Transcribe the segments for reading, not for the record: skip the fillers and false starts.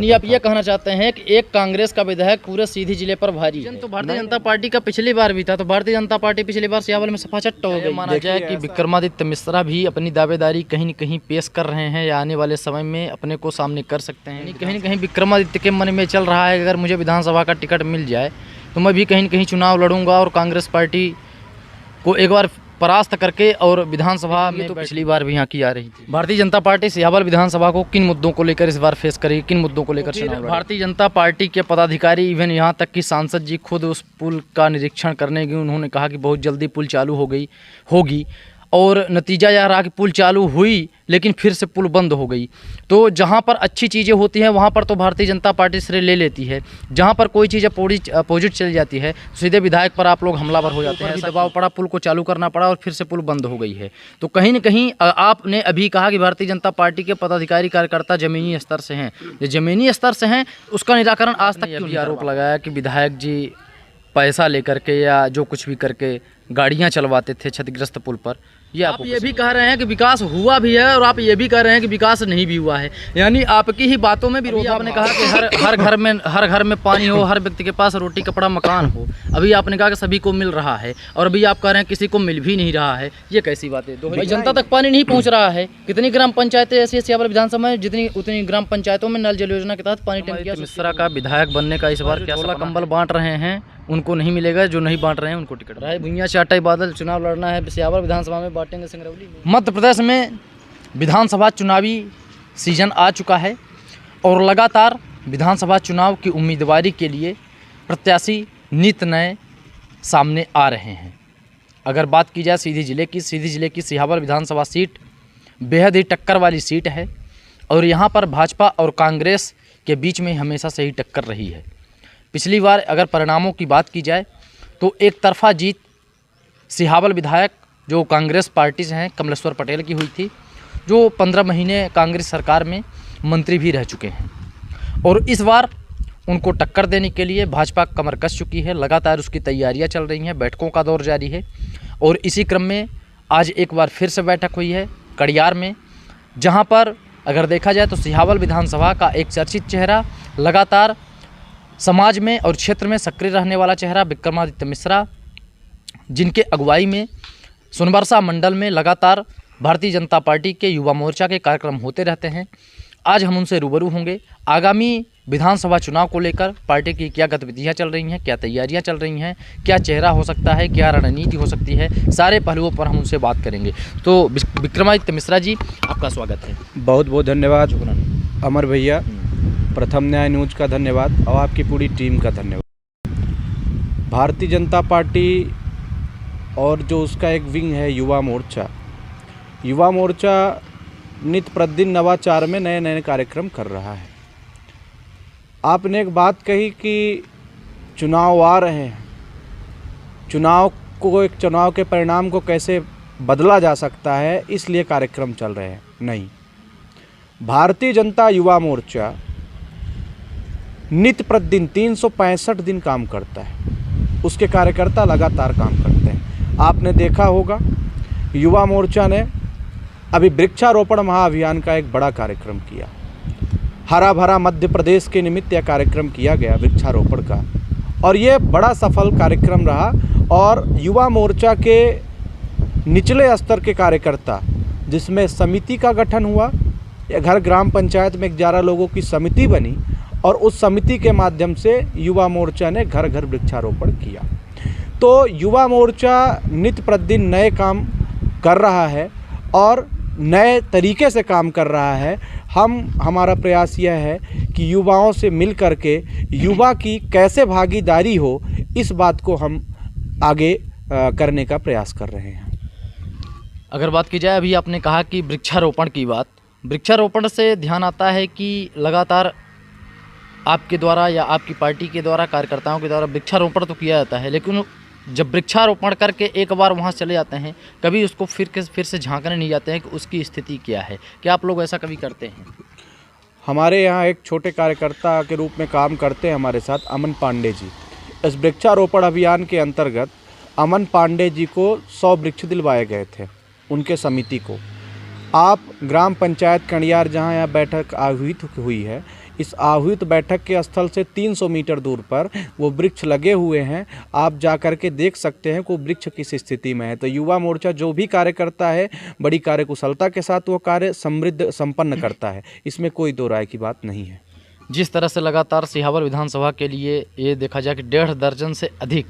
यानी आप ये कहना चाहते हैं कि एक कांग्रेस का विधायक पूरे सीधी जिले पर भारी है। तो भारतीय जनता पार्टी का पिछली बार भी था, तो भारतीय जनता पार्टी पिछली बार सियावल में सफाचट हो गई। माना जाए कि विक्रमादित्य मिश्रा भी अपनी दावेदारी कहीं न कहीं पेश कर रहे हैं या आने वाले समय में अपने को सामने कर सकते हैं। कहीं न कहीं विक्रमादित्य के मन में चल रहा है अगर मुझे विधानसभा का टिकट मिल जाए तो मैं भी कहीं न कहीं चुनाव लड़ूंगा और कांग्रेस पार्टी को एक बार परास्त करके और विधानसभा में तो पिछली बार भी यहाँ की आ रही थी। भारतीय जनता पार्टी सियावल विधानसभा को किन मुद्दों को लेकर इस बार फेस करेगी, किन मुद्दों को लेकर चुनाव? भारतीय जनता पार्टी के पदाधिकारी इवन यहाँ तक कि सांसद जी खुद उस पुल का निरीक्षण करने गए। उन्होंने कहा कि बहुत जल्दी पुल चालू होगी और नतीजा यह रहा कि पुल चालू हुई लेकिन फिर से पुल बंद हो गई। तो जहाँ पर अच्छी चीज़ें होती हैं वहाँ पर तो भारतीय जनता पार्टी श्रेय ले लेती है, जहाँ पर कोई चीज़ अपोजिट चली जाती है सीधे विधायक पर आप लोग हमलावर हो जाते हैं। दबाव पड़ा, पुल को चालू करना पड़ा और फिर से पुल बंद हो गई है। तो कहीं न कहीं आपने अभी कहा कि भारतीय जनता पार्टी के पदाधिकारी कार्यकर्ता ज़मीनी स्तर से हैं, जो ज़मीनी स्तर से हैं उसका निराकरण आज तक क्यों? आरोप लगाया कि विधायक जी पैसा लेकर के या जो कुछ भी करके गाड़ियाँ चलवाते थे क्षतिग्रस्त पुल पर। आप ये भी कह रहे हैं कि विकास हुआ भी है और आप ये भी कह रहे हैं कि विकास नहीं भी हुआ है, यानी आपकी ही बातों में विरोध। आपने कहा कि हर घर में पानी हो, हर व्यक्ति के पास रोटी कपड़ा मकान हो। अभी आपने कहा कि सभी को मिल रहा है और अभी आप कह रहे हैं किसी को मिल भी नहीं रहा है। ये कैसी बात है? भाई जनता तक पानी नहीं पहुँच रहा है। कितनी ग्राम पंचायतें ऐसी सियावल विधानसभा में जितनी उतनी ग्राम पंचायतों में नल जल योजना के तहत पानी टंकियां। मिश्रा का विधायक बनने का इस बार क्या कंबल बांट रहे हैं उनको नहीं मिलेगा, जो नहीं बांट रहे हैं उनको टिकट। राय भुइयां चाटाई बादल चुनाव लड़ना है सियावल विधानसभा में, बांटेंगे सिंगरौली में। मध्य प्रदेश में विधानसभा चुनावी सीजन आ चुका है और लगातार विधानसभा चुनाव की उम्मीदवारी के लिए प्रत्याशी नित नए सामने आ रहे हैं। अगर बात की जाए सीधी जिले की सियावल विधानसभा सीट बेहद ही टक्कर वाली सीट है और यहाँ पर भाजपा और कांग्रेस के बीच में हमेशा से ही टक्कर रही है। पिछली बार अगर परिणामों की बात की जाए तो एक तरफा जीत सियावल विधायक जो कांग्रेस पार्टी से हैं कमलेश्वर पटेल की हुई थी, जो 15 महीने कांग्रेस सरकार में मंत्री भी रह चुके हैं। और इस बार उनको टक्कर देने के लिए भाजपा कमर कस चुकी है, लगातार उसकी तैयारियां चल रही हैं, बैठकों का दौर जारी है। और इसी क्रम में आज एक बार फिर से बैठक हुई है कड़ियार में, जहाँ पर अगर देखा जाए तो सियावल विधानसभा का एक चर्चित चेहरा, लगातार समाज में और क्षेत्र में सक्रिय रहने वाला चेहरा विक्रमादित्य मिश्रा, जिनके अगुवाई में सोनबरसा मंडल में लगातार भारतीय जनता पार्टी के युवा मोर्चा के कार्यक्रम होते रहते हैं। आज हम उनसे रूबरू होंगे। आगामी विधानसभा चुनाव को लेकर पार्टी की क्या गतिविधियां चल रही हैं, क्या तैयारियां चल रही हैं, क्या चेहरा हो सकता है, क्या रणनीति हो सकती है, सारे पहलुओं पर हम उनसे बात करेंगे। तो विक्रमादित्य मिश्रा जी, आपका स्वागत है। बहुत बहुत धन्यवाद अमर भैया, प्रथम न्याय न्यूज का धन्यवाद और आपकी पूरी टीम का धन्यवाद। भारतीय जनता पार्टी और जो उसका एक विंग है युवा मोर्चा नित्य प्रतिदिन नवाचार में नए नए कार्यक्रम कर रहा है। आपने एक बात कही कि चुनाव आ रहे हैं, चुनाव के परिणाम को कैसे बदला जा सकता है इसलिए कार्यक्रम चल रहे हैं। नहीं, भारतीय जनता युवा मोर्चा नित्य प्रतिदिन 365 दिन काम करता है, उसके कार्यकर्ता लगातार काम करते हैं। आपने देखा होगा युवा मोर्चा ने अभी वृक्षारोपण महाअभियान का एक बड़ा कार्यक्रम किया। हरा भरा मध्य प्रदेश के निमित्त यह कार्यक्रम किया गया वृक्षारोपण का, और ये बड़ा सफल कार्यक्रम रहा। और युवा मोर्चा के निचले स्तर के कार्यकर्ता, जिसमें समिति का गठन हुआ, घर ग्राम पंचायत में 11 लोगों की समिति बनी और उस समिति के माध्यम से युवा मोर्चा ने घर घर वृक्षारोपण किया। तो युवा मोर्चा नित्य प्रतिदिन नए काम कर रहा है और नए तरीके से काम कर रहा है। हमारा प्रयास यह है कि युवाओं से मिल करके युवा की कैसे भागीदारी हो, इस बात को हम आगे करने का प्रयास कर रहे हैं। अगर बात की जाए, अभी आपने कहा कि वृक्षारोपण की बात, वृक्षारोपण से ध्यान आता है कि लगातार आपके द्वारा या आपकी पार्टी के द्वारा, कार्यकर्ताओं के द्वारा वृक्षारोपण तो किया जाता है, लेकिन जब वृक्षारोपण करके एक बार वहाँ चले जाते हैं, कभी उसको फिर से झांकने नहीं जाते हैं कि उसकी स्थिति क्या है। क्या आप लोग ऐसा कभी करते हैं? हमारे यहाँ एक छोटे कार्यकर्ता के रूप में काम करते हैं हमारे साथ अमन पांडे जी। इस वृक्षारोपण अभियान के अंतर्गत अमन पांडे जी को 100 वृक्ष दिलवाए गए थे उनके समिति को। आप ग्राम पंचायत कड़ियार, जहाँ यहाँ बैठक हुई है, इस आहूत बैठक के स्थल से 300 मीटर दूर पर वो वृक्ष लगे हुए हैं। आप जा कर के देख सकते हैं कि वो वृक्ष किस स्थिति में है। तो युवा मोर्चा जो भी कार्य करता है बड़ी कार्यकुशलता के साथ वो कार्य समृद्ध संपन्न करता है, इसमें कोई दो राय की बात नहीं है। जिस तरह से लगातार सिहावल विधानसभा के लिए ये देखा जाए कि 1.5 दर्जन से अधिक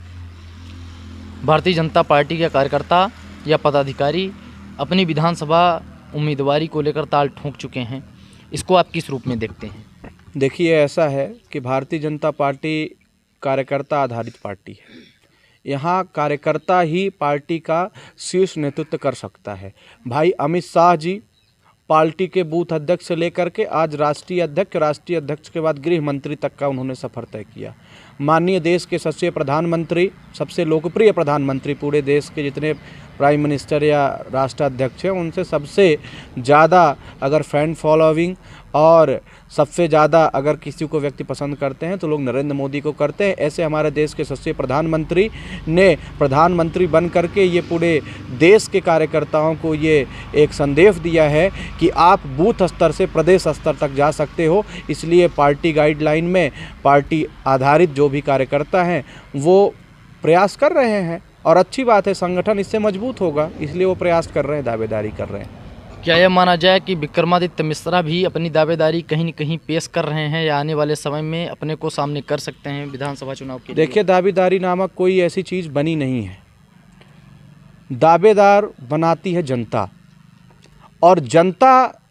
भारतीय जनता पार्टी के कार्यकर्ता या पदाधिकारी अपनी विधानसभा उम्मीदवारी को लेकर ताल ठोंक चुके हैं, इसको आप किस रूप में देखते हैं? देखिए, ऐसा है कि भारतीय जनता पार्टी कार्यकर्ता आधारित पार्टी है। यहाँ कार्यकर्ता ही पार्टी का शीर्ष नेतृत्व कर सकता है। भाई अमित शाह जी पार्टी के बूथ अध्यक्ष से लेकर के आज राष्ट्रीय अध्यक्ष के बाद गृह मंत्री तक का उन्होंने सफ़र तय किया। माननीय देश के सच्चे प्रधानमंत्री, सबसे लोकप्रिय प्रधानमंत्री, पूरे देश के जितने प्राइम मिनिस्टर या राष्ट्राध्यक्ष हैं उनसे सबसे ज़्यादा अगर फैन फॉलोइंग और सबसे ज़्यादा अगर किसी को व्यक्ति पसंद करते हैं तो लोग नरेंद्र मोदी को करते हैं। ऐसे हमारे देश के सच्चे प्रधानमंत्री ने प्रधानमंत्री बन करके ये पूरे देश के कार्यकर्ताओं को ये एक संदेश दिया है कि आप बूथ स्तर से प्रदेश स्तर तक जा सकते हो। इसलिए पार्टी गाइडलाइन में पार्टी आधारित जो भी कार्यकर्ता हैं वो प्रयास कर रहे हैं और अच्छी बात है, संगठन इससे मजबूत होगा, इसलिए वो प्रयास कर रहे हैं, दावेदारी कर रहे हैं। क्या यह माना जाए कि विक्रमादित्य मिश्रा भी अपनी दावेदारी कहीं न कहीं पेश कर रहे हैं या आने वाले समय में अपने को सामने कर सकते हैं विधानसभा चुनाव के लिए? देखिए, दावेदारी नामक कोई ऐसी चीज़ बनी नहीं है। दावेदार बनाती है जनता, और जनता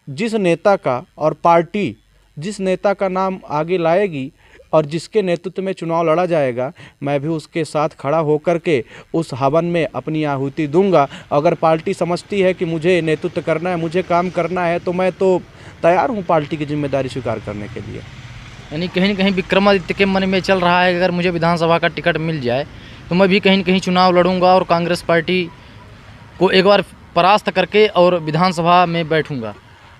जिस नेता का और पार्टी जिस नेता का नाम आगे लाएगी और जिसके नेतृत्व में चुनाव लड़ा जाएगा, मैं भी उसके साथ खड़ा होकर के उस हवन में अपनी आहुति दूंगा। अगर पार्टी समझती है कि मुझे नेतृत्व करना है, मुझे काम करना है, तो मैं तो तैयार हूं पार्टी की जिम्मेदारी स्वीकार करने के लिए। यानी कहीं न कहीं विक्रमादित्य के मन में चल रहा है अगर मुझे विधानसभा का टिकट मिल जाए तो मैं भी कहीं न कहीं चुनाव लड़ूंगा और कांग्रेस पार्टी को एक बार परास्त करके और विधानसभा में बैठूंगा।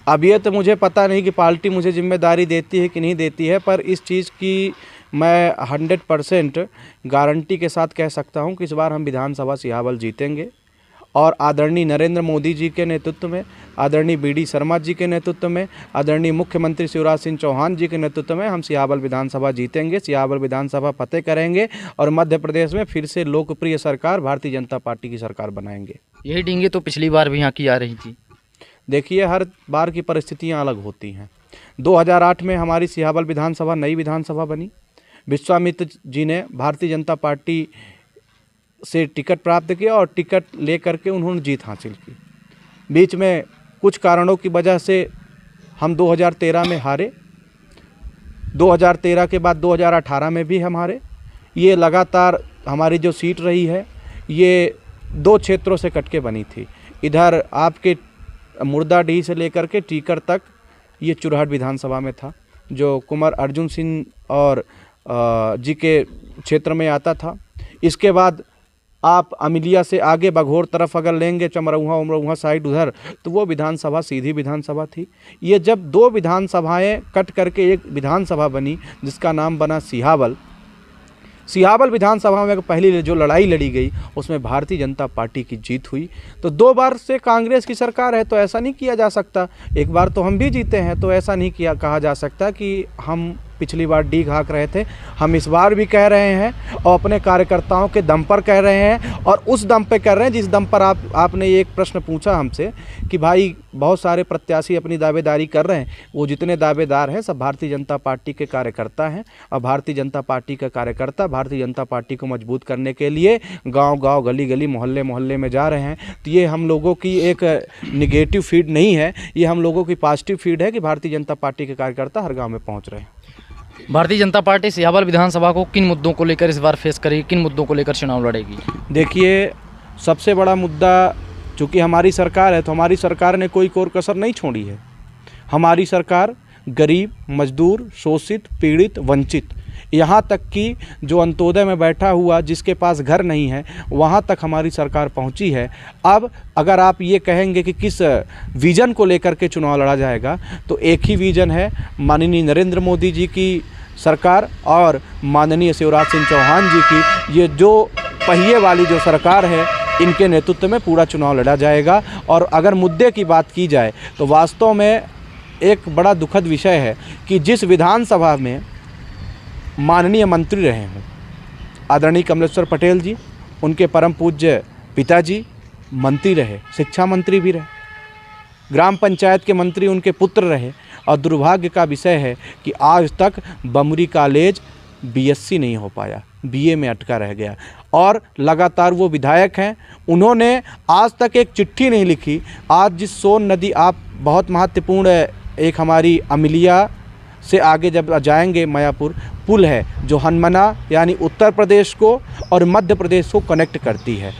अब ये तो मुझे पता नहीं कि पार्टी मुझे जिम्मेदारी देती है कि नहीं देती है, पर इस चीज़ की मैं 100% गारंटी के साथ कह सकता हूं कि इस बार हम विधानसभा सिहावल जीतेंगे। और आदरणीय नरेंद्र मोदी जी के नेतृत्व में, आदरणीय BD शर्मा जी के नेतृत्व में, आदरणीय मुख्यमंत्री शिवराज सिंह चौहान जी के नेतृत्व में हम सिहावल विधानसभा जीतेंगे, सिहावल विधानसभा फतेह करेंगे और मध्य प्रदेश में फिर से लोकप्रिय सरकार भारतीय जनता पार्टी की सरकार बनाएंगे। यही डींगे तो पिछली बार भी यहाँ की आ रही थी। देखिए, हर बार की परिस्थितियां अलग होती हैं। 2008 में हमारी सिहावल विधानसभा नई विधानसभा बनी। विश्वामित्र जी ने भारतीय जनता पार्टी से टिकट प्राप्त किया और टिकट ले करके उन्होंने जीत हासिल की। बीच में कुछ कारणों की वजह से हम 2013 में हारे, 2013 के बाद 2018 में भी हम हारे। ये लगातार हमारी जो सीट रही है ये 2 क्षेत्रों से कटके बनी थी। इधर आपके मुर्दाडीह से लेकर के टीकर तक ये चुरहट विधानसभा में था, जो कुंवर अर्जुन सिंह और जी के क्षेत्र में आता था। इसके बाद आप अमिलिया से आगे बघोर तरफ अगर लेंगे, चमरौहा उमरौहा साइड उधर, तो वो विधानसभा सीधी विधानसभा थी। ये जब 2 विधानसभाएं कट करके एक विधानसभा बनी जिसका नाम बना सिहावल। सिहावल विधानसभा में पहली जो लड़ाई लड़ी गई उसमें भारतीय जनता पार्टी की जीत हुई। तो 2 बार से कांग्रेस की सरकार है तो ऐसा नहीं किया जा सकता, एक बार तो हम भी जीते हैं, तो ऐसा नहीं कहा जा सकता कि हम पिछली बार डीग हाँक रहे थे। हम इस बार भी कह रहे हैं और अपने कार्यकर्ताओं के दम पर कह रहे हैं और उस दम पे कर रहे हैं जिस दम पर आपने एक प्रश्न पूछा हमसे कि भाई बहुत सारे प्रत्याशी अपनी दावेदारी कर रहे हैं। वो जितने दावेदार हैं सब भारतीय जनता पार्टी के कार्यकर्ता हैं और भारतीय जनता पार्टी का कार्यकर्ता भारतीय जनता पार्टी को मजबूत करने के लिए गाँव-गाँव, गली-गली, मोहल्ले-मोहल्ले में जा रहे हैं। तो ये हम लोगों की एक निगेटिव फीड नहीं है, ये हम लोगों की पॉजिटिव फीड है कि भारतीय जनता पार्टी के कार्यकर्ता हर गाँव में पहुँच रहे हैं। भारतीय जनता पार्टी सिहावल विधानसभा को किन मुद्दों को लेकर इस बार फेस करेगी, किन मुद्दों को लेकर चुनाव लड़ेगी? देखिए, सबसे बड़ा मुद्दा, चूँकि हमारी सरकार है तो हमारी सरकार ने कोई कोर कसर नहीं छोड़ी है। हमारी सरकार गरीब, मजदूर, शोषित, पीड़ित, वंचित, यहाँ तक कि जो अंत्योदय में बैठा हुआ जिसके पास घर नहीं है वहाँ तक हमारी सरकार पहुँची है। अब अगर आप ये कहेंगे कि किस विज़न को लेकर के चुनाव लड़ा जाएगा, तो एक ही विज़न है, माननीय नरेंद्र मोदी जी की सरकार और माननीय शिवराज सिंह चौहान जी की ये जो पहिए वाली जो सरकार है, इनके नेतृत्व में पूरा चुनाव लड़ा जाएगा। और अगर मुद्दे की बात की जाए तो वास्तव में एक बड़ा दुखद विषय है कि जिस विधानसभा में माननीय मंत्री रहे हों आदरणीय कमलेश्वर पटेल जी, उनके परम पूज्य पिताजी मंत्री रहे, शिक्षा मंत्री भी रहे, ग्राम पंचायत के मंत्री उनके पुत्र रहे, और दुर्भाग्य का विषय है कि आज तक बमरी कॉलेज बीएससी नहीं हो पाया, बीए में अटका रह गया। और लगातार वो विधायक हैं, उन्होंने आज तक एक चिट्ठी नहीं लिखी। आज जिस सोन नदी, आप बहुत महत्वपूर्ण एक हमारी अमिलिया से आगे जब जाएंगे मायापुर पुल है जो हनमना यानी उत्तर प्रदेश को और मध्य प्रदेश को कनेक्ट करती है,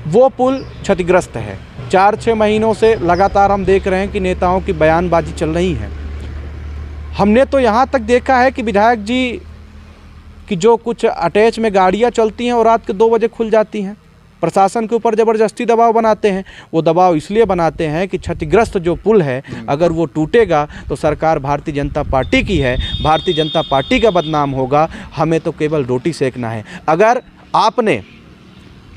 वो पुल क्षतिग्रस्त है। 4-6 महीनों से लगातार हम देख रहे हैं कि नेताओं की बयानबाजी चल रही है। हमने तो यहाँ तक देखा है कि विधायक जी की जो कुछ अटैच में गाड़ियाँ चलती हैं और रात के 2 बजे खुल जाती हैं, प्रशासन के ऊपर ज़बरदस्ती दबाव बनाते हैं। वो दबाव इसलिए बनाते हैं कि क्षतिग्रस्त जो पुल है अगर वो टूटेगा तो सरकार भारतीय जनता पार्टी की है, भारतीय जनता पार्टी का बदनाम होगा, हमें तो केवल रोटी सेकना है। अगर आपने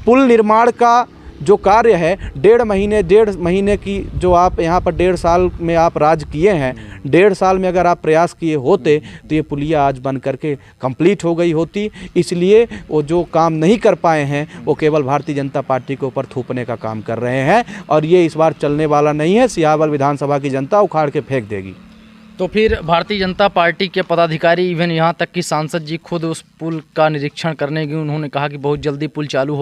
पुल निर्माण का जो कार्य है 1.5 महीने की जो आप यहाँ पर 1.5 साल में आप राज किए हैं, 1.5 साल में अगर आप प्रयास किए होते तो ये पुलिया आज बन करके कंप्लीट हो गई होती। इसलिए वो जो काम नहीं कर पाए हैं वो केवल भारतीय जनता पार्टी के ऊपर थूपने का काम कर रहे हैं, और ये इस बार चलने वाला नहीं है। सियावल विधानसभा की जनता उखाड़ के फेंक देगी। तो फिर भारतीय जनता पार्टी के पदाधिकारी, इवन यहाँ तक कि सांसद जी खुद उस पुल का निरीक्षण करने गए, उन्होंने कहा कि बहुत जल्दी पुल चालू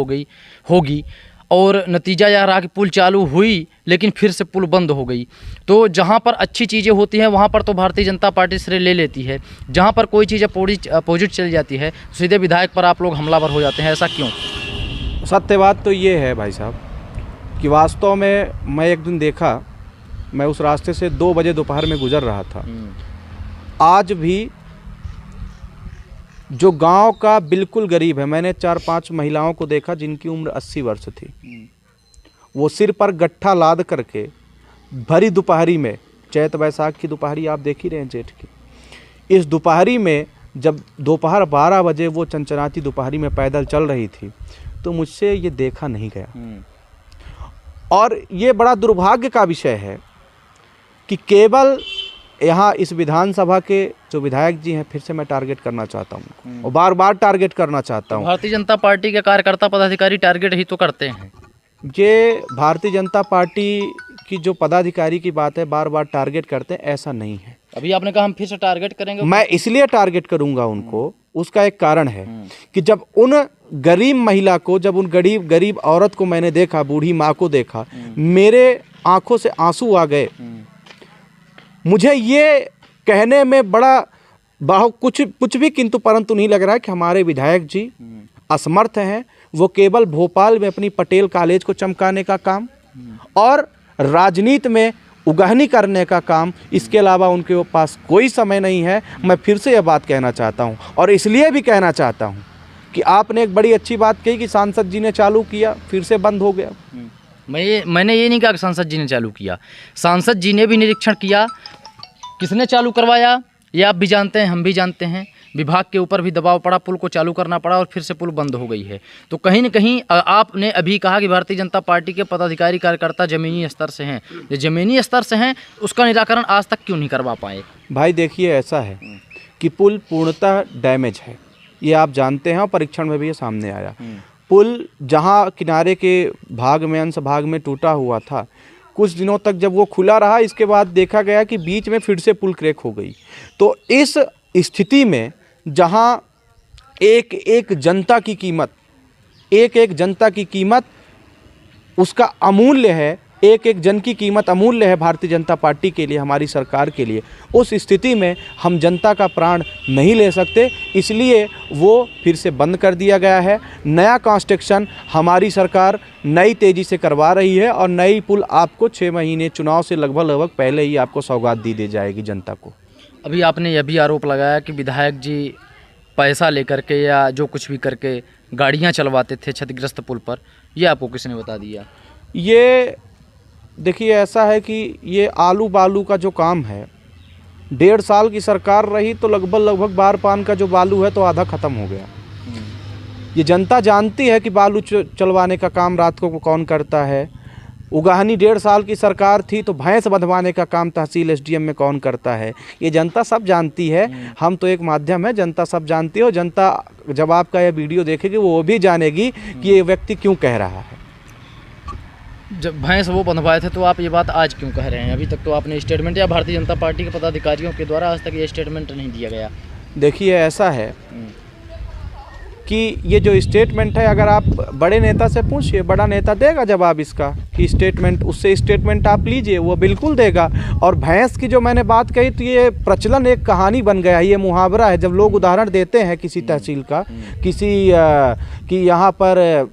होगी और नतीजा यह रहा कि पुल चालू हुई लेकिन फिर से पुल बंद हो गई। तो जहाँ पर अच्छी चीज़ें होती हैं वहाँ पर तो भारतीय जनता पार्टी श्रेय ले लेती है, जहाँ पर कोई चीज़ अपोजिट चली जाती है सीधे विधायक पर आप लोग हमलावर हो जाते हैं, ऐसा क्यों? सत्य बात तो ये है भाई साहब कि वास्तव में मैं एक दिन देखा, मैं उस रास्ते से 2 बजे दोपहर में गुजर रहा था। आज भी जो गांव का बिल्कुल गरीब है, मैंने 4-5 महिलाओं को देखा जिनकी उम्र 80 वर्ष थी, वो सिर पर गट्ठा लाद करके भरी दोपहरी में, चैत वैसाख की दोपहरी आप देख ही रहे हैं, जेठ की, इस दोपहरी में जब दोपहर 12 बजे वो चंचनाती दोपहरी में पैदल चल रही थी तो मुझसे ये देखा नहीं गया। और ये बड़ा दुर्भाग्य का विषय है कि केवल यहाँ इस विधानसभा के जो विधायक जी हैं, फिर से मैं टारगेट करना चाहता हूँ और बार बार टारगेट करना चाहता हूँ। भारतीय जनता पार्टी के कार्यकर्ता पदाधिकारी टारगेट ही तो करते हैं। ये भारतीय जनता पार्टी की जो पदाधिकारी की बात है, बार बार टारगेट करते हैं, ऐसा नहीं है। अभी आपने कहा हम फिर से टारगेट करेंगे। मैं इसलिए टारगेट करूंगा उनको, उसका एक कारण है कि जब उन गरीब महिला को, जब उन गरीब औरत को मैंने देखा, बूढ़ी माँ को देखा, मेरे आंखों से आंसू आ गए। मुझे ये कहने में बड़ा कुछ भी किंतु परंतु नहीं लग रहा है कि हमारे विधायक जी असमर्थ हैं। वो केवल भोपाल में अपनी पटेल कॉलेज को चमकाने का काम और राजनीति में उगहनी करने का काम, इसके अलावा उनके पास कोई समय नहीं है। मैं फिर से यह बात कहना चाहता हूं, और इसलिए भी कहना चाहता हूं कि आपने एक बड़ी अच्छी बात कही कि सांसद जी ने चालू किया, फिर से बंद हो गया। मैंने ये नहीं कहा कि सांसद जी ने चालू किया, सांसद जी ने भी निरीक्षण किया। किसने चालू करवाया ये आप भी जानते हैं, हम भी जानते हैं। विभाग के ऊपर भी दबाव पड़ा, पुल को चालू करना पड़ा और फिर से पुल बंद हो गई है। तो कहीं न कहीं आपने अभी कहा कि भारतीय जनता पार्टी के पदाधिकारी कार्यकर्ता ज़मीनी स्तर से हैं, जो ज़मीनी स्तर से हैं उसका निराकरण आज तक क्यों नहीं करवा पाए? भाई देखिए, ऐसा है कि पुल पूर्णतः डैमेज है, ये आप जानते हैं और परीक्षण में भी ये सामने आया। पुल जहाँ किनारे के भाग में, अंश भाग में टूटा हुआ था, कुछ दिनों तक जब वो खुला रहा, इसके बाद देखा गया कि बीच में फिर से पुल क्रैक हो गई। तो इस स्थिति में जहां एक जनता की कीमत उसका अमूल्य है, एक जन की कीमत अमूल्य है भारतीय जनता पार्टी के लिए, हमारी सरकार के लिए, उस स्थिति में हम जनता का प्राण नहीं ले सकते। इसलिए वो फिर से बंद कर दिया गया है। नया कंस्ट्रक्शन हमारी सरकार नई तेज़ी से करवा रही है और नई पुल आपको 6 महीने चुनाव से लगभग पहले ही आपको सौगात दी जाएगी जनता को। अभी आपने यह भी आरोप लगाया कि विधायक जी पैसा लेकर के या जो कुछ भी करके गाड़ियां चलवाते थे क्षतिग्रस्त पुल पर, ये आपको किसने बता दिया? ये देखिए, ऐसा है कि ये आलू बालू का जो काम है, 1.5 साल की सरकार रही तो लगभग बार पान का जो बालू है तो आधा ख़त्म हो गया। ये जनता जानती है कि बालू चलवाने का काम रात को कौन करता है, उगाहनी 1.5 साल की सरकार थी तो भैंस बंधवाने का काम तहसील एसडीएम में कौन करता है, ये जनता सब जानती है। हम तो एक माध्यम है, जनता सब जानती है, और जनता जब आपका यह वीडियो देखेगी वो भी जानेगी कि ये व्यक्ति क्यों कह रहा है। जब भैंस वो बंधवाए थे तो आप ये बात आज क्यों कह रहे हैं? अभी तक तो आपने स्टेटमेंट या भारतीय जनता पार्टी के पदाधिकारियों के द्वारा आज तक ये स्टेटमेंट नहीं दिया गया। देखिए ऐसा है कि ये जो स्टेटमेंट है, अगर आप बड़े नेता से पूछिए, बड़ा नेता देगा जवाब इसका कि स्टेटमेंट, उससे स्टेटमेंट आप लीजिए, वो बिल्कुल देगा। और भैंस की जो मैंने बात कही तो ये प्रचलन, एक कहानी बन गया है, ये मुहावरा है। जब लोग उदाहरण देते हैं किसी तहसील का, किसी कि यहाँ पर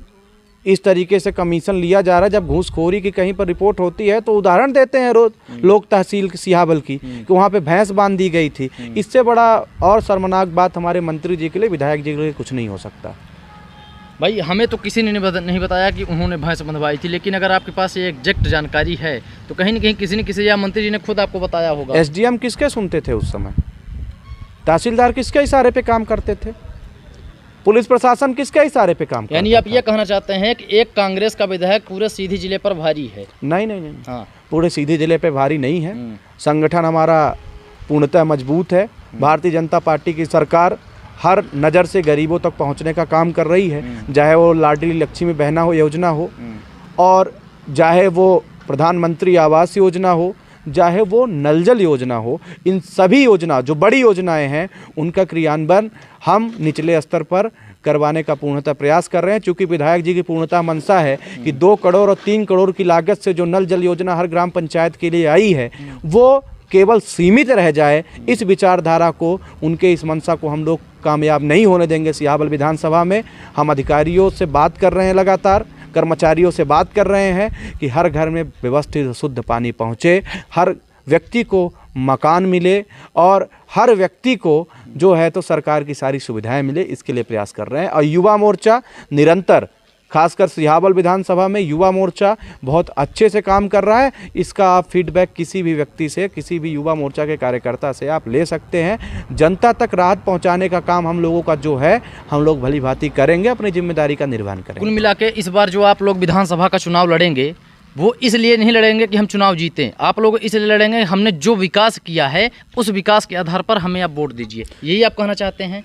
इस तरीके से कमीशन लिया जा रहा है, जब घूसखोरी की कहीं पर रिपोर्ट होती है तो उदाहरण देते हैं रोज लोग तहसील सिहावल की कि वहाँ पे भैंस बांध दी गई थी। इससे बड़ा और शर्मनाक बात हमारे मंत्री जी के लिए, विधायक जी के लिए कुछ नहीं हो सकता। भाई हमें तो किसी ने नहीं बताया कि उन्होंने भैंस बंधवाई थी, लेकिन अगर आपके पास ये एग्जैक्ट जानकारी है तो कहीं न कहीं किसी न किसी या मंत्री जी ने खुद आपको बताया होगा। एसडीएम किसके सुनते थे उस समय? तहसीलदार किसके इशारे पे काम करते थे? पुलिस प्रशासन किसके इशारे पे काम करता था? यानी आप ये कहना चाहते हैं कि एक कांग्रेस का विधायक पूरे सीधी जिले पर भारी है? नहीं। हाँ, पूरे सीधी जिले पे भारी नहीं है। संगठन हमारा पूर्णतः मजबूत है। भारतीय जनता पार्टी की सरकार हर नज़र से गरीबों तक पहुंचने का काम कर रही है, चाहे वो लाडली लक्ष्मी बहना हो योजना हो, और चाहे वो प्रधानमंत्री आवास योजना हो, चाहे वो नल जल योजना हो। इन सभी योजना, जो बड़ी योजनाएं हैं, उनका क्रियान्वयन हम निचले स्तर पर करवाने का पूर्णतः प्रयास कर रहे हैं। चूँकि विधायक जी की पूर्णतः मंशा है कि 2 करोड़ और 3 करोड़ की लागत से जो नल जल योजना हर ग्राम पंचायत के लिए आई है, वो केवल सीमित रह जाए। इस विचारधारा को, उनके इस मंशा को हम लोग कामयाब नहीं होने देंगे। सिहावल विधानसभा में हम अधिकारियों से बात कर रहे हैं, लगातार कर्मचारियों से बात कर रहे हैं कि हर घर में व्यवस्थित शुद्ध पानी पहुँचे, हर व्यक्ति को मकान मिले, और हर व्यक्ति को जो है तो सरकार की सारी सुविधाएं मिले, इसके लिए प्रयास कर रहे हैं। और युवा मोर्चा निरंतर, खासकर सिहावल विधानसभा में युवा मोर्चा बहुत अच्छे से काम कर रहा है। इसका आप फीडबैक किसी भी व्यक्ति से, किसी भी युवा मोर्चा के कार्यकर्ता से आप ले सकते हैं। जनता तक राहत पहुंचाने का काम हम लोगों का जो है, हम लोग भली भांति करेंगे, अपनी जिम्मेदारी का निर्वहन करेंगे। कुल मिला के इस बार जो आप लोग विधानसभा का चुनाव लड़ेंगे, वो इसलिए नहीं लड़ेंगे कि हम चुनाव जीतें, आप लोग इसलिए लड़ेंगे हमने जो विकास किया है उस विकास के आधार पर हमें आप वोट दीजिए, यही आप कहना चाहते हैं?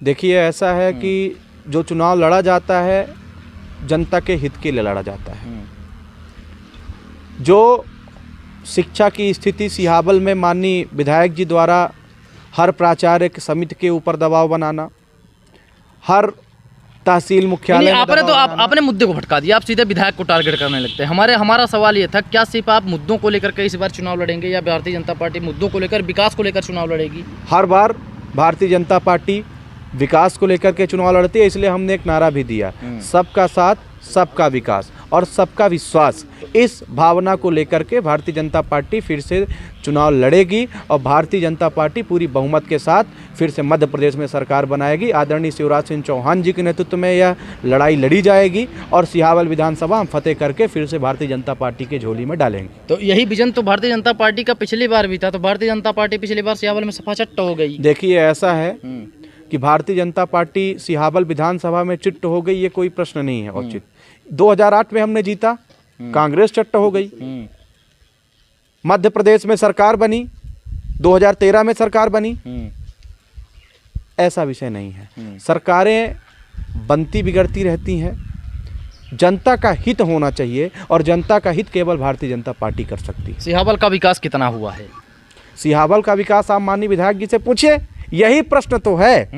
देखिए ऐसा है कि जो चुनाव लड़ा जाता है, जनता के हित के लिए लड़ा जाता है। जो शिक्षा की स्थिति सिहावल में माननीय विधायक जी द्वारा हर प्राचार्य समिति के ऊपर दबाव बनाना, हर तहसील मुख्यालय में आपने तो आपने मुद्दे को भटका दिया, आप सीधे विधायक को टारगेट करने लगते हैं। हमारा सवाल ये था, क्या सिर्फ आप मुद्दों को लेकर के इस बार चुनाव लड़ेंगे या भारतीय जनता पार्टी मुद्दों को लेकर, विकास को लेकर चुनाव लड़ेगी? हर बार भारतीय जनता पार्टी विकास को लेकर के चुनाव लड़ती है, इसलिए हमने एक नारा भी दिया, सबका साथ, सबका विकास और सबका विश्वास। इस भावना को लेकर के भारतीय जनता पार्टी फिर से चुनाव लड़ेगी, और भारतीय जनता पार्टी पूरी बहुमत के साथ फिर से मध्य प्रदेश में सरकार बनाएगी। आदरणीय शिवराज सिंह चौहान जी के नेतृत्व में यह लड़ाई लड़ी जाएगी, और सिहावल विधानसभा हम फतेह करके फिर से भारतीय जनता पार्टी के झोली में डालेंगे। तो यही विजन तो भारतीय जनता पार्टी का पिछली बार भी था, तो भारतीय जनता पार्टी पिछली बार सिहावल में सफाचट हो गई। देखिए ऐसा है कि भारतीय जनता पार्टी सिहावल विधानसभा में चिट्ट हो गई, ये कोई प्रश्न नहीं है। और 2008 में हमने जीता, कांग्रेस चट्ट हो गई। मध्य प्रदेश में सरकार बनी, 2013 में सरकार बनी, ऐसा विषय नहीं है। सरकारें बनती बिगड़ती रहती हैं, जनता का हित होना चाहिए, और जनता का हित केवल भारतीय जनता पार्टी कर सकती है। सिहावल का विकास कितना हुआ है? सिहावल का विकास आप माननीय विधायक जी से पूछिए, यही प्रश्न तो है।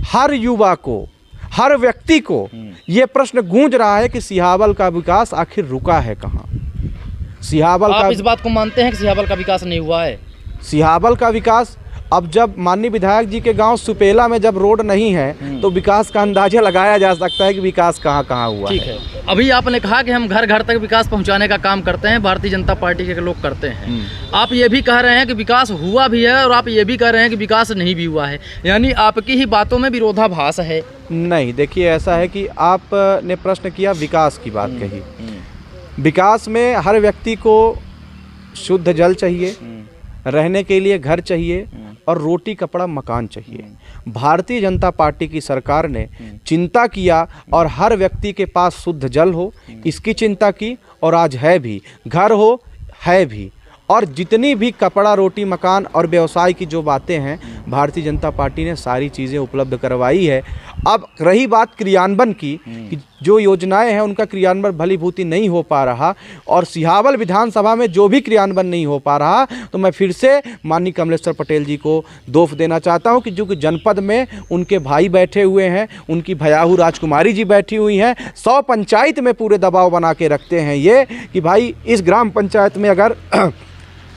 हर युवा को, हर व्यक्ति को ये प्रश्न गूंज रहा है कि सिहावल का विकास आखिर रुका है कहाँ? सिहावल आप इस बात को मानते हैं कि सिहावल का विकास नहीं हुआ है? सिहावल का विकास, अब जब माननीय विधायक जी के गांव सुपेला में जब रोड नहीं है तो विकास का अंदाजा लगाया जा सकता है कि विकास कहाँ कहाँ हुआ है। ठीक है, अभी आपने कहा कि हम घर घर तक विकास पहुंचाने का काम करते हैं, भारतीय जनता पार्टी के लोग करते हैं। आप ये भी कह रहे हैं कि विकास हुआ भी है, और आप ये भी कह रहे हैं कि विकास नहीं भी हुआ है, यानी आपकी ही बातों में विरोधाभास है। नहीं, देखिए ऐसा है कि आपने प्रश्न किया, विकास की बात कही। विकास में हर व्यक्ति को शुद्ध जल चाहिए, रहने के लिए घर चाहिए, और रोटी कपड़ा मकान चाहिए। भारतीय जनता पार्टी की सरकार ने चिंता किया और हर व्यक्ति के पास शुद्ध जल हो इसकी चिंता की, और आज है भी, घर हो है भी, और जितनी भी कपड़ा रोटी मकान और व्यवसाय की जो बातें हैं भारतीय जनता पार्टी ने सारी चीज़ें उपलब्ध करवाई है। अब रही बात क्रियान्वयन की, कि जो योजनाएं हैं उनका क्रियान्वयन भलीभूति नहीं हो पा रहा, और सिहावल विधानसभा में जो भी क्रियान्वयन नहीं हो पा रहा, तो मैं फिर से माननीय कमलेश्वर पटेल जी को दोष देना चाहता हूं कि जो कि जनपद में उनके भाई बैठे हुए हैं, उनकी भयाहू राजकुमारी जी बैठी हुई हैं, 100 पंचायत में पूरे दबाव बना के रखते हैं ये कि भाई इस ग्राम पंचायत में अगर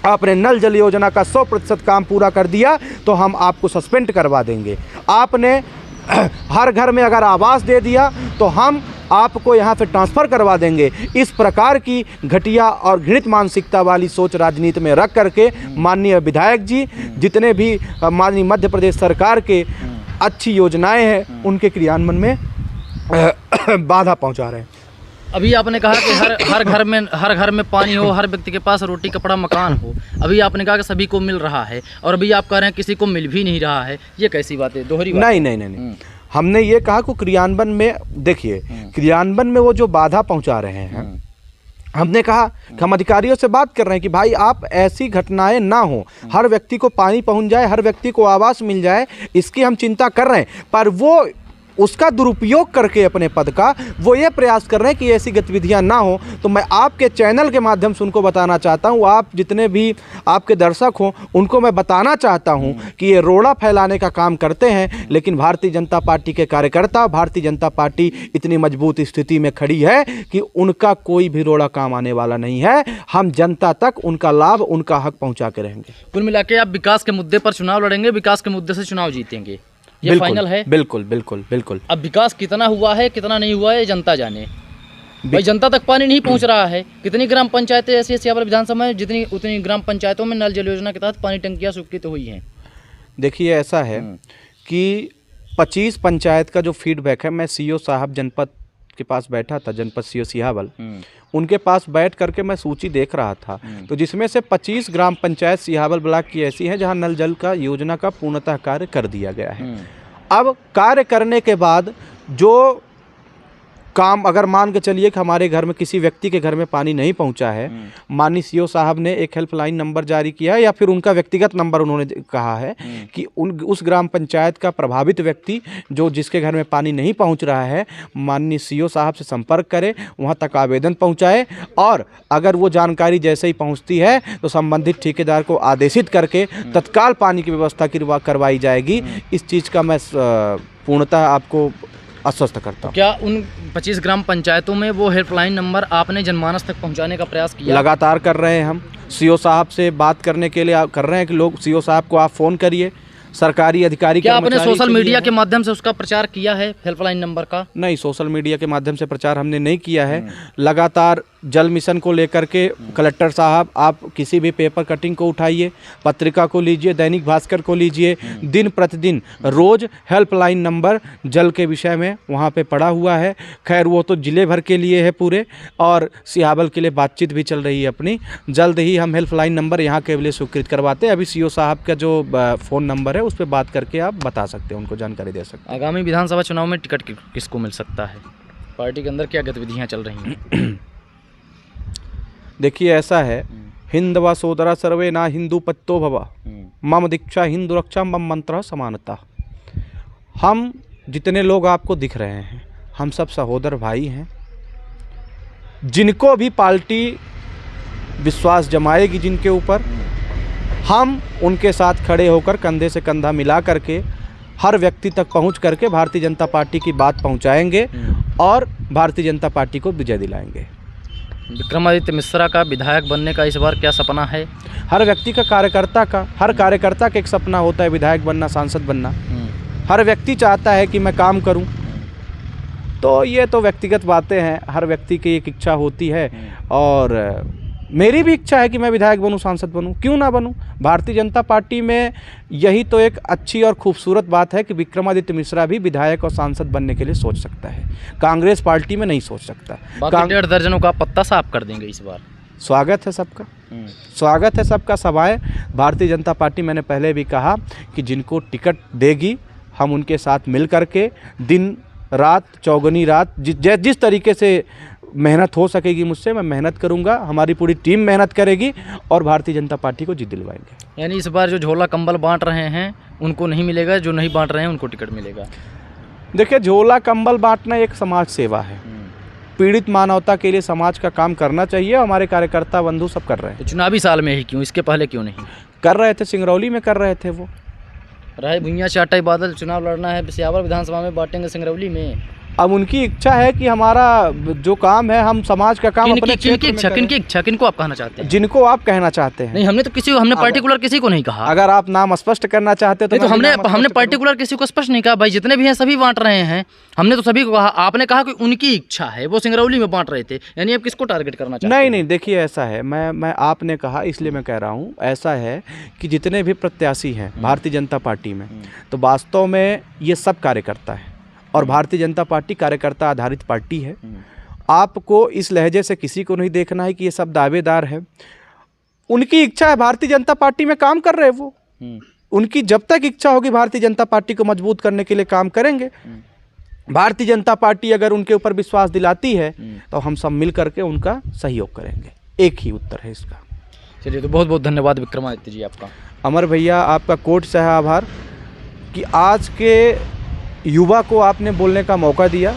आपने नल जल योजना का 100% काम पूरा कर दिया तो हम आपको सस्पेंड करवा देंगे। आपने हर घर में अगर आवास दे दिया तो हम आपको यहाँ से ट्रांसफ़र करवा देंगे। इस प्रकार की घटिया और घृणित मानसिकता वाली सोच राजनीति में रख करके माननीय विधायक जी जितने भी माननीय मध्य प्रदेश सरकार के अच्छी योजनाएं हैं उनके क्रियान्वयन में बाधा पहुँचा रहे हैं। अभी आपने कहा कि हर घर में पानी हो, हर व्यक्ति के पास रोटी कपड़ा मकान हो। अभी आपने कहा कि सभी को मिल रहा है, और अभी आप कह रहे हैं किसी को मिल भी नहीं रहा है। ये कैसी बात है? दोहरी बात। नहीं। हमने ये कहा कि क्रियान्वयन में देखिए, क्रियान्वयन में वो जो बाधा पहुंचा रहे हैं, हमने कहा कि हम अधिकारियों से बात कर रहे हैं कि भाई आप ऐसी घटनाएं ना हो, हर व्यक्ति को पानी पहुंच जाए, हर व्यक्ति को आवास मिल जाए, इसकी हम चिंता कर रहे हैं। पर वो उसका दुरुपयोग करके अपने पद का वो ये प्रयास कर रहे हैं कि ऐसी गतिविधियां ना हो। तो मैं आपके चैनल के माध्यम से उनको बताना चाहता हूं, आप जितने भी आपके दर्शक हों उनको मैं बताना चाहता हूं कि ये रोड़ा फैलाने का काम करते हैं, लेकिन भारतीय जनता पार्टी के कार्यकर्ता, भारतीय जनता पार्टी इतनी मजबूत स्थिति में खड़ी है कि उनका कोई भी रोड़ा काम आने वाला नहीं है। हम जनता तक उनका लाभ, उनका हक पहुँचा के रहेंगे। कुल मिला के आप विकास के मुद्दे पर चुनाव लड़ेंगे, विकास के मुद्दे से चुनाव जीतेंगे, ये फाइनल है? बिल्कुल। अब विकास कितना हुआ है कितना नहीं हुआ है जनता जाने। भाई जनता तक पानी नहीं पहुंच रहा है। कितनी ग्राम पंचायतें ऐसी सिहावल विधानसभा में, जितनी उतनी ग्राम पंचायतों में नल जल योजना के तहत पानी टंकियां स्वीकृत हुई हैं। देखिए ऐसा है कि 25 पंचायत का जो फीडबैक है, मैं सीओ साहब जनपद के पास बैठा था, जनपद सीओ सिहावल, उनके पास बैठ करके मैं सूची देख रहा था, तो जिसमें से 25 ग्राम पंचायत सिहावल ब्लॉक की ऐसी हैं जहां नल जल का योजना का पूर्णतः कार्य कर दिया गया है। अब कार्य करने के बाद जो काम, अगर मान के चलिए कि हमारे घर में किसी व्यक्ति के घर में पानी नहीं पहुंचा है, माननीय सीओ साहब ने एक हेल्पलाइन नंबर जारी किया है, या फिर उनका व्यक्तिगत नंबर उन्होंने कहा है कि उस ग्राम पंचायत का प्रभावित व्यक्ति जो जिसके घर में पानी नहीं पहुंच रहा है, माननीय सीओ साहब से संपर्क करे, वहां तक आवेदन पहुंचाए, और अगर वो जानकारी जैसे ही पहुंचती है तो संबंधित ठेकेदार को आदेशित करके तत्काल पानी की व्यवस्था करवाई जाएगी। इस चीज़ का मैं पूर्णतः आपको आश्वस्त करता हूं। क्या उन 25 ग्राम पंचायतों में वो हेल्पलाइन नंबर आपने जनमानस तक पहुंचाने का प्रयास किया? लगातार कर रहे हैं हम। सीओ साहब से बात करने के लिए कर रहे हैं कि लोग सीओ साहब को आप फ़ोन करिए, सरकारी अधिकारी। क्या आपने सोशल मीडिया के माध्यम से उसका प्रचार किया है हेल्पलाइन नंबर का? नहीं, सोशल मीडिया के माध्यम से प्रचार हमने नहीं किया है। लगातार जल मिशन को लेकर के कलेक्टर साहब, आप किसी भी पेपर कटिंग को उठाइए, पत्रिका को लीजिए, दैनिक भास्कर को लीजिए, दिन प्रतिदिन रोज हेल्पलाइन नंबर जल के विषय में वहाँ पे पड़ा हुआ है। खैर वो तो जिले भर के लिए है पूरे, और सिहावल के लिए बातचीत भी चल रही है अपनी। जल्द ही हम हेल्पलाइन नंबर यहाँ के लिए स्वीकृत करवाते हैं। अभी सीओ साहब का जो फ़ोन नंबर है उस पर बात करके आप बता सकते हैं, उनको जानकारी दे सकते हैं। आगामी विधानसभा चुनाव में टिकट किसको मिल सकता है? पार्टी के अंदर क्या गतिविधियाँ चल रही हैं? देखिए ऐसा है, हिंदवा सोदरा सर्वे ना हिंदू पत्तो भवा, मम दीक्षा हिंदू रक्षा मम मंत्र समानता। हम जितने लोग आपको दिख रहे हैं, हम सब सहोदर भाई हैं। जिनको भी पार्टी विश्वास जमाएगी जिनके ऊपर, हम उनके साथ खड़े होकर कंधे से कंधा मिला करके हर व्यक्ति तक पहुंच करके भारतीय जनता पार्टी की बात पहुंचाएंगे और भारतीय जनता पार्टी को विजय दिलाएंगे। विक्रमादित्य मिश्रा का विधायक बनने का इस बार क्या सपना है? हर व्यक्ति का, हर कार्यकर्ता का एक सपना होता है विधायक बनना, सांसद बनना। हर व्यक्ति चाहता है कि मैं काम करूं, तो ये तो व्यक्तिगत बातें हैं, हर व्यक्ति की एक इच्छा होती है, और मेरी भी इच्छा है कि मैं विधायक बनूं, सांसद बनूं, क्यों ना बनूं। भारतीय जनता पार्टी में यही तो एक अच्छी और खूबसूरत बात है कि विक्रमादित्य मिश्रा भी विधायक और सांसद बनने के लिए सोच सकता है, कांग्रेस पार्टी में नहीं सोच सकता। बाकी 1.5 दर्जनों का पत्ता साफ कर देंगे इस बार। स्वागत है सबका, स्वागत है सबका। सभाएं भारतीय जनता पार्टी, मैंने पहले भी कहा कि जिनको टिकट देगी हम उनके साथ मिल करके दिन रात चौगुनी रात जिस तरीके से मेहनत हो सकेगी मुझसे मैं मेहनत करूंगा, हमारी पूरी टीम मेहनत करेगी और भारतीय जनता पार्टी को जीत दिलवाएंगे। यानी इस बार जो झोला कंबल बांट रहे हैं उनको नहीं मिलेगा, जो नहीं बांट रहे हैं उनको टिकट मिलेगा। देखिए, झोला कंबल बांटना एक समाज सेवा है, पीड़ित मानवता के लिए समाज का काम करना चाहिए। हमारे कार्यकर्ता बंधु सब कर रहे हैं। तो चुनावी साल में ही क्यों, इसके पहले क्यों नहीं कर रहे थे? सिंगरौली में कर रहे थे वो। राय भुइयां चाटाई बादल चुनाव लड़ना है, सियावर विधानसभा में बांटेंगे सिंगरौली में। अब उनकी इच्छा है कि हमारा जो काम है हम समाज का काम अपने क्षेत्र में करें। किनकी इच्छा, किनको आप कहना चाहते हैं? जिनको आप कहना चाहते हैं। नहीं, हमने तो हमने पार्टिकुलर किसी को नहीं कहा। अगर आप नाम स्पष्ट करना चाहते तो हमने पार्टिकुलर किसी को स्पष्ट नहीं कहा भाई, जितने भी हैं सभी बांट रहे हैं, हमने तो सभी को कहा। आपने कहा कि उनकी इच्छा है, वो सिंगरौली में बांट रहे थे, यानी आप किसको टारगेट करना चाहते हैं? नहीं, देखिए ऐसा है, मैं आपने कहा इसलिए मैं कह रहा हूँ, ऐसा है कि जितने भी प्रत्याशी हैं भारतीय जनता पार्टी में, तो वास्तव में ये सब कार्यकर्ता है और भारतीय जनता पार्टी कार्यकर्ता आधारित पार्टी है। आपको इस लहजे से किसी को नहीं देखना है कि ये सब दावेदार है। उनकी इच्छा है, भारतीय जनता पार्टी में काम कर रहे हैं वो, उनकी जब तक इच्छा होगी भारतीय जनता पार्टी को मजबूत करने के लिए काम करेंगे। भारतीय जनता पार्टी अगर उनके ऊपर विश्वास दिलाती है तो हम सब मिल करके उनका सहयोग करेंगे। एक ही उत्तर है इसका। चलिए, तो बहुत बहुत धन्यवाद विक्रमादित्य जी आपका। अमर भैया, आपका कोट से है आभार कि आज के युवा को आपने बोलने का मौका दिया।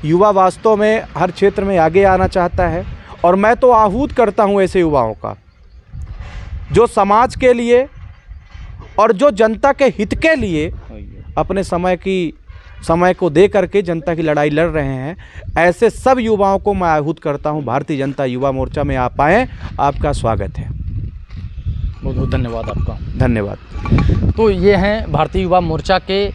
युवा वास्तव में हर क्षेत्र में आगे आना चाहता है और मैं तो आहूत करता हूं ऐसे युवाओं का जो समाज के लिए और जो जनता के हित के लिए अपने समय को दे करके जनता की लड़ाई लड़ रहे हैं। ऐसे सब युवाओं को मैं आहूत करता हूं, भारतीय जनता युवा मोर्चा में आप आएँ, आपका स्वागत है। बहुत बहुत धन्यवाद आपका। धन्यवाद। तो ये हैं भारतीय युवा मोर्चा के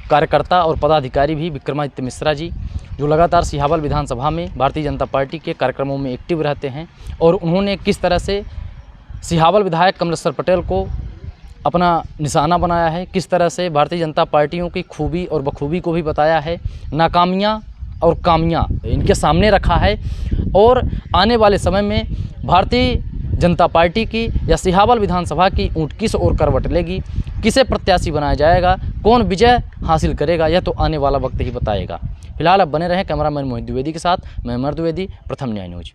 कार्यकर्ता और पदाधिकारी भी विक्रमादित्य मिश्रा जी, जो लगातार सिहावल विधानसभा में भारतीय जनता पार्टी के कार्यक्रमों में एक्टिव रहते हैं और उन्होंने किस तरह से सिहावल विधायक कमलेश्वर पटेल को अपना निशाना बनाया है, किस तरह से भारतीय जनता पार्टियों की खूबी और बखूबी को भी बताया है, नाकामियाँ और कामियाँ इनके सामने रखा है और आने वाले समय में भारतीय जनता पार्टी की या सिहावल विधानसभा की ऊँट किस ओर करवट लेगी, किसे प्रत्याशी बनाया जाएगा, कौन विजय हासिल करेगा, यह तो आने वाला वक्त ही बताएगा। फिलहाल अब बने रहें कैमरामैन मोहित द्विवेदी के साथ। मैं अमर द्विवेदी, प्रथम न्याय न्यूज।